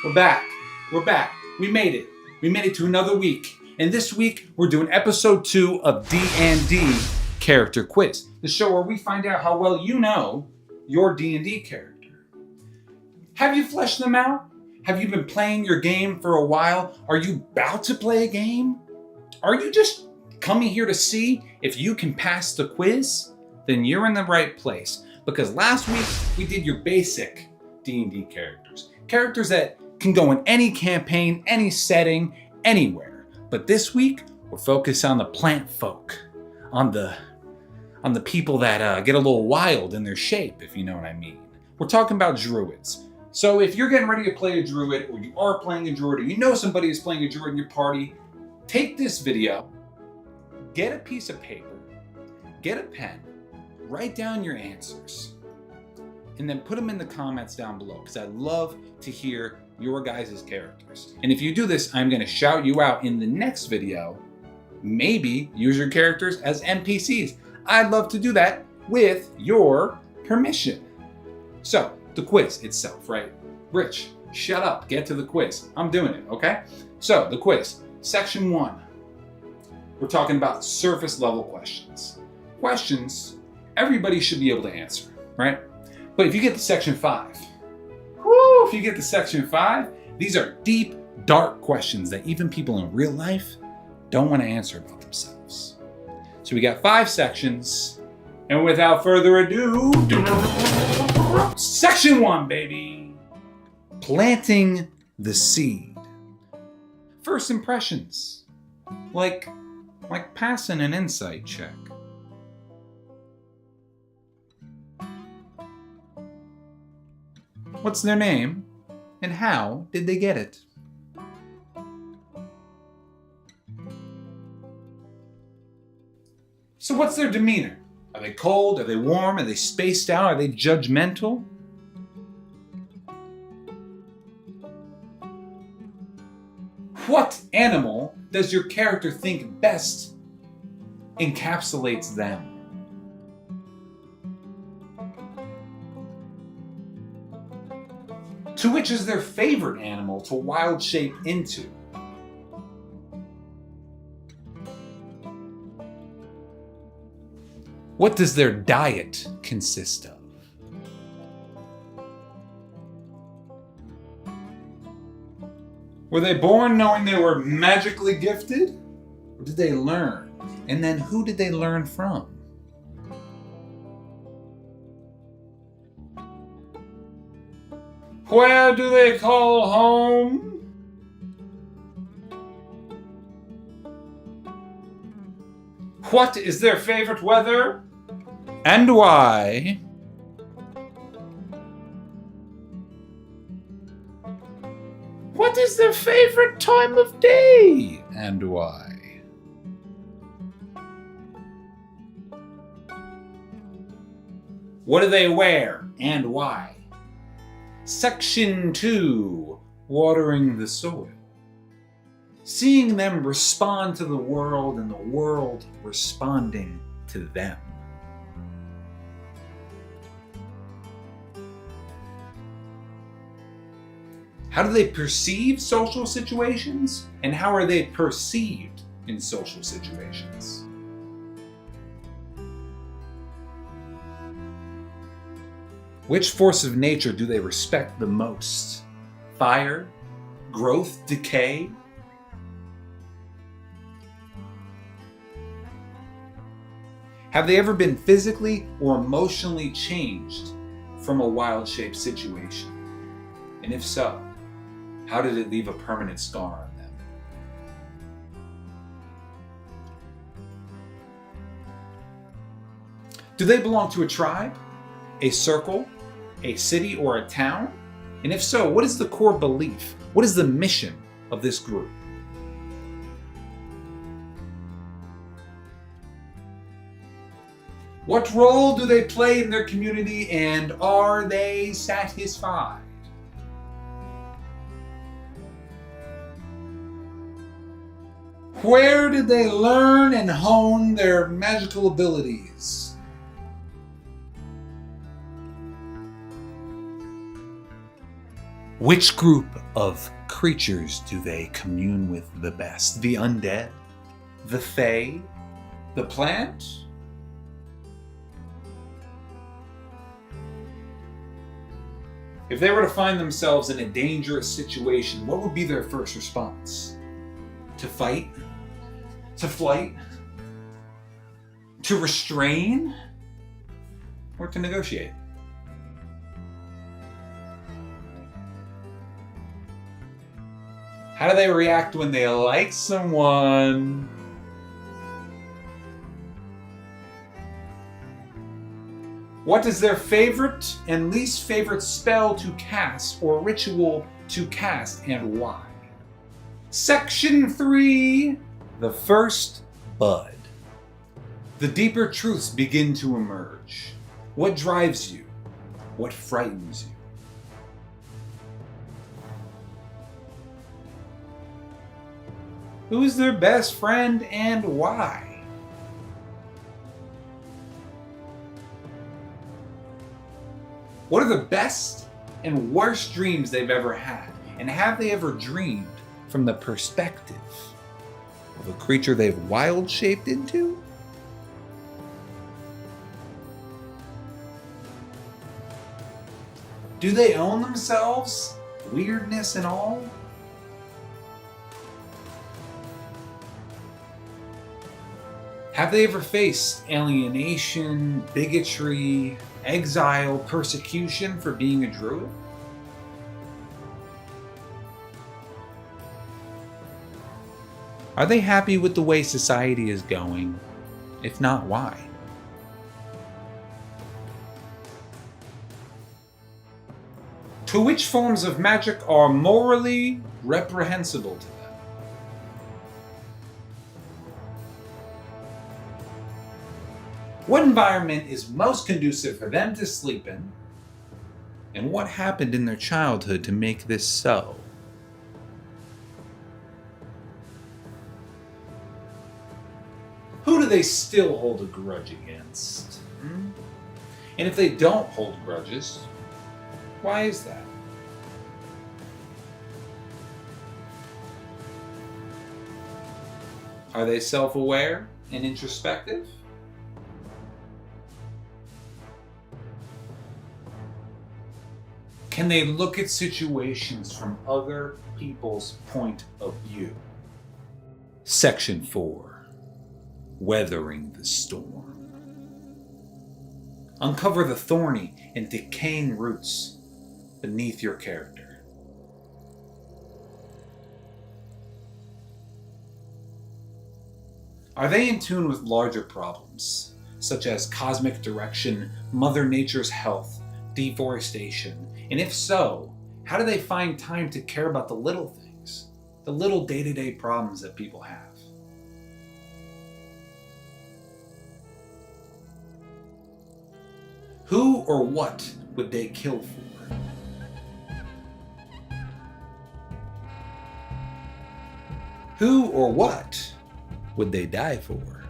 We're back. We're back. We made it. We made it to another week. And this week, we're doing episode 2 of D&D Character Quiz, the show where we find out how well you know your D&D character. Have you fleshed them out? Have you been playing your game for a while? Are you about to play a game? Are you just coming here to see if you can pass the quiz? Then you're in the right place. Because last week, we did your basic D&D characters. Characters that can go in any campaign, any setting, anywhere. But this week, we're focused on the plant folk. On the people that get a little wild in their shape, if you know what I mean. We're talking about druids. So if you're getting ready to play a druid, or you are playing a druid, or you know somebody is playing a druid in your party, take this video, get a piece of paper, get a pen, write down your answers, and then put them in the comments down below, because I'd love to hear your guys' characters. And if you do this, I'm going to shout you out in the next video. Maybe use your characters as NPCs. I'd love to do that with your permission. So, the quiz itself, right? Rich, shut up, get to the quiz. I'm doing it, okay? So, the quiz, section 1. We're talking about surface level questions. Questions everybody should be able to answer, right? But if you get to section 5, if you get to section 5, these are deep, dark questions that even people in real life don't want to answer about themselves. So we got 5 sections, and without further ado, section 1, baby! Planting the seed. First impressions. Like passing an insight check. What's their name, and how did they get it? So what's their demeanor? Are they cold? Are they warm? Are they spaced out? Are they judgmental? What animal does your character think best encapsulates them? To which is their favorite animal to wild shape into? What does their diet consist of? Were they born knowing they were magically gifted? Or did they learn? And then who did they learn from? Where do they call home? What is their favorite weather? And why? What is their favorite time of day? And why? What do they wear? And why? Section 2, watering the soil. Seeing them respond to the world and the world responding to them. How do they perceive social situations? And how are they perceived in social situations? Which force of nature do they respect the most? Fire? Growth? Decay? Have they ever been physically or emotionally changed from a wild shape situation? And if so, how did it leave a permanent scar on them? Do they belong to a tribe, a circle, a city, or a town? And if so, what is the core belief? What is the mission of this group? What role do they play in their community, and are they satisfied? Where did they learn and hone their magical abilities? Which group of creatures do they commune with the best? The undead? The fae? The plant? If they were to find themselves in a dangerous situation, what would be their first response? To fight? To flight? To restrain? Or to negotiate? How do they react when they like someone? What is their favorite and least favorite spell to cast or ritual to cast, and why? Section 3, the first bud. The deeper truths begin to emerge. What drives you? What frightens you? Who is their best friend and why? What are the best and worst dreams they've ever had? And have they ever dreamed from the perspective of a creature they've wild shaped into? Do they own themselves? Weirdness and all? Have they ever faced alienation, bigotry, exile, persecution for being a druid? Are they happy with the way society is going? If not, why? To which forms of magic are morally reprehensible to them? What environment is most conducive for them to sleep in? And what happened in their childhood to make this so? Who do they still hold a grudge against? And if they don't hold grudges, why is that? Are they self-aware and introspective? Can they look at situations from other people's point of view? Section 4. Weathering the storm. Uncover the thorny and decaying roots beneath your character. Are they in tune with larger problems, such as cosmic direction, Mother Nature's health, deforestation? And if so, how do they find time to care about the little things, the little day-to-day problems that people have? Who or what would they kill for? Who or what would they die for?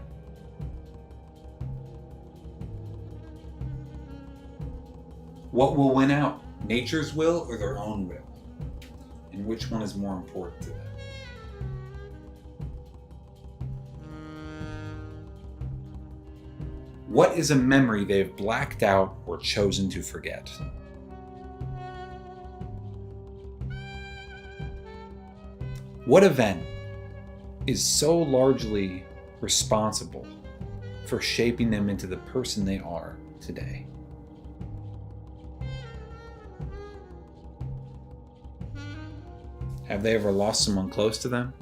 What will win out? Nature's will or their own will? And which one is more important to them? What is a memory they have blacked out or chosen to forget? What event is so largely responsible for shaping them into the person they are today? Have they ever lost someone close to them?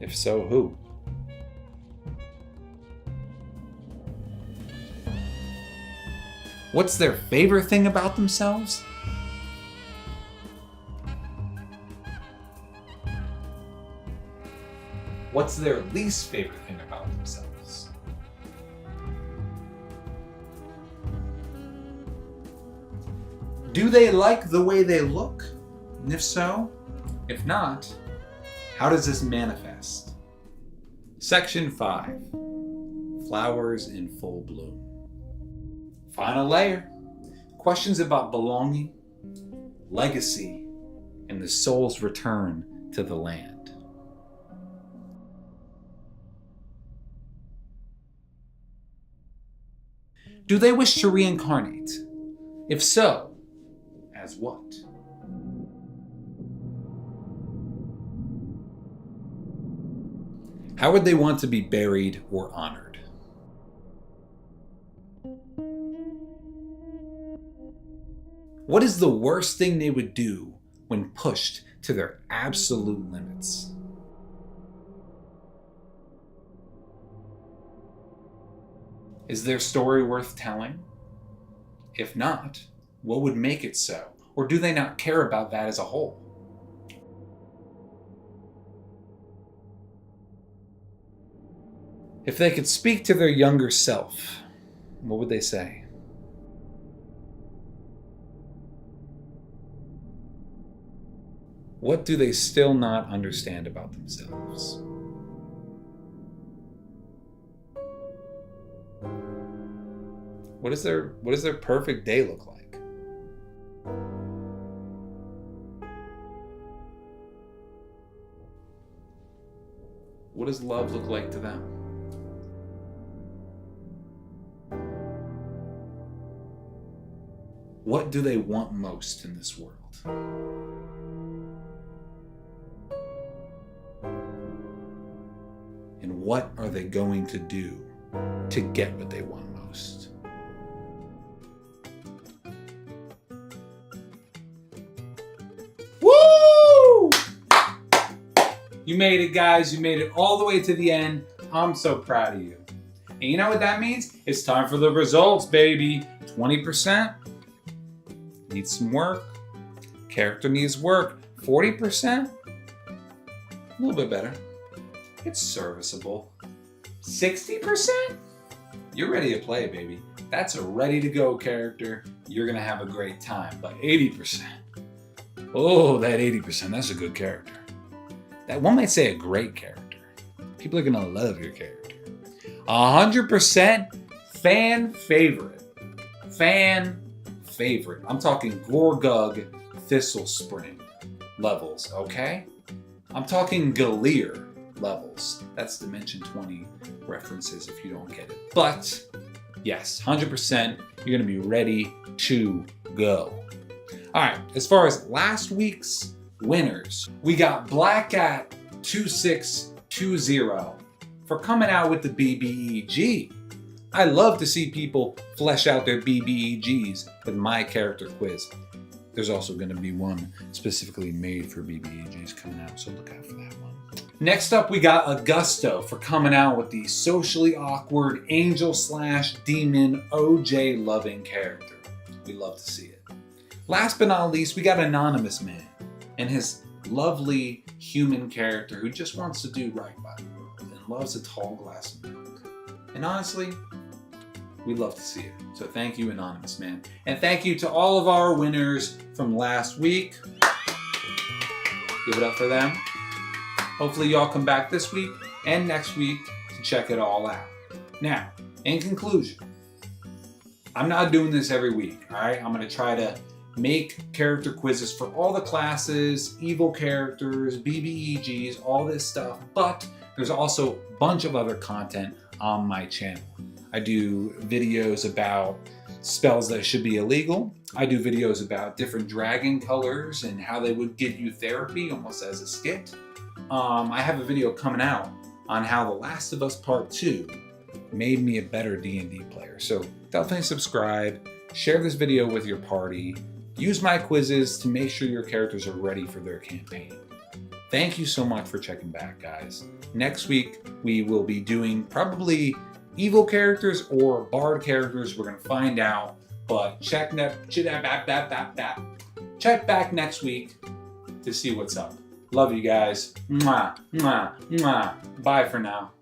If so, who? What's their favorite thing about themselves? What's their least favorite thing about themselves? Do they like the way they look? And if so, if not, how does this manifest? Section 5. Flowers in full bloom. Final layer. Questions about belonging, legacy, and the souls return to the land. Do they wish to reincarnate? If so, as what? How would they want to be buried or honored? What is the worst thing they would do when pushed to their absolute limits? Is their story worth telling? If not, what would make it so? Or do they not care about that as a whole? If they could speak to their younger self, what would they say? What do they still not understand about themselves? What does their perfect day look like? What does love look like to them? What do they want most in this world? And what are they going to do to get what they want most? Woo! You made it, guys. You made it all the way to the end. I'm so proud of you. And you know what that means? It's time for the results, baby. 20%. Needs some work. Character needs work. 40%. A little bit better. It's serviceable. 60%? You're ready to play, baby. That's a ready to go character. You're gonna have a great time. But 80%. Oh, that 80%, that's a good character. That one might say a great character. People are gonna love your character. 100% fan favorite. Fan favorite. I'm talking Gorgug Thistle Spring levels, okay? I'm talking Galir levels. That's Dimension 20 references if you don't get it. But yes, 100% you're gonna be ready to go. All right, as far as last week's winners, we got Black at 2620 for coming out with the BBEG. I love to see people flesh out their BBEGs with my character quiz. There's also going to be one specifically made for BBEGs coming out, so look out for that one. Next up, we got Augusto for coming out with the socially awkward angel/demon OJ loving character. We love to see it. Last but not least, we got Anonymous Man and his lovely human character who just wants to do right by the world and loves a tall glass of milk. And honestly, we love to see it. So thank you, Anonymous Man. And thank you to all of our winners from last week. Give it up for them. Hopefully y'all come back this week and next week to check it all out. Now, in conclusion, I'm not doing this every week, all right? I'm gonna try to make character quizzes for all the classes, evil characters, BBEGs, all this stuff, but there's also a bunch of other content on my channel. I do videos about spells that should be illegal. I do videos about different dragon colors and how they would give you therapy almost as a skit. I have a video coming out on how The Last of Us Part 2 made me a better D&D player. So definitely subscribe, share this video with your party, use my quizzes to make sure your characters are ready for their campaign. Thank you so much for checking back, guys. Next week, we will be doing probably evil characters or bard characters. We're gonna find out, but check back next week to see what's up. Love you guys. Mwah, mwah, mwah. Bye for now.